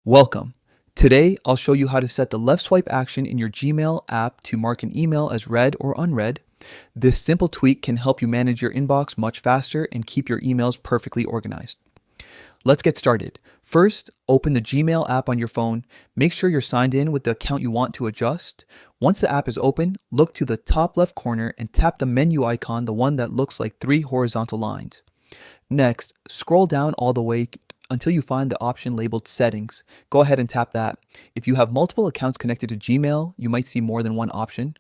Welcome. Today, I'll show you how to set the left swipe action in your Gmail app to mark an email as read or unread. This simple tweak can help you manage your inbox much faster and keep your emails perfectly organized. Let's get started. First, open the Gmail app on your phone. Make sure you're signed in with the account you want to adjust. Once the app is open, look to the top left corner and tap the menu icon, the one that looks like three horizontal lines. Next, scroll down all the way until you find the option labeled Settings. Go ahead and tap that. If you have multiple accounts connected to Gmail, you might see more than one option.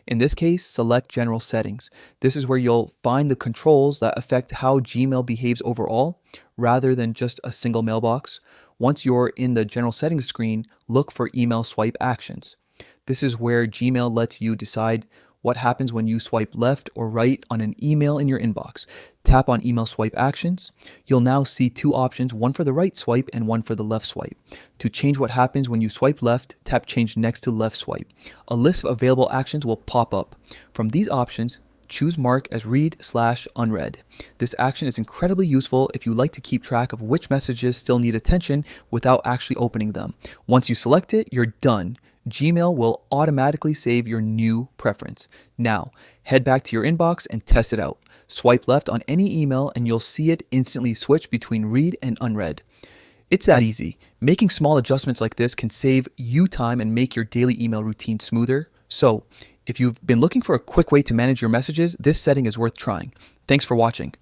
In this case, select General Settings. This is where you'll find the controls that affect how Gmail behaves overall, rather than just a single mailbox. Once you're in the General Settings screen, look for Email Swipe Actions. This is where Gmail lets you decide what happens when you swipe left or right on an email in your inbox. Tap on Email Swipe Actions. You'll now see two options, one for the right swipe and one for the left swipe. To change what happens when you swipe left, tap Change next to left swipe. A list of available actions will pop up. From these options, choose Mark as read/unread. This action is incredibly useful if you like to keep track of which messages still need attention without actually opening them. Once you select it, you're done. Gmail will automatically save your new preference. Now, head back to your inbox and test it out. Swipe left on any email and you'll see it instantly switch between read and unread. It's that easy. Making small adjustments like this can save you time and make your daily email routine smoother. So, if you've been looking for a quick way to manage your messages, this setting is worth trying. Thanks for watching.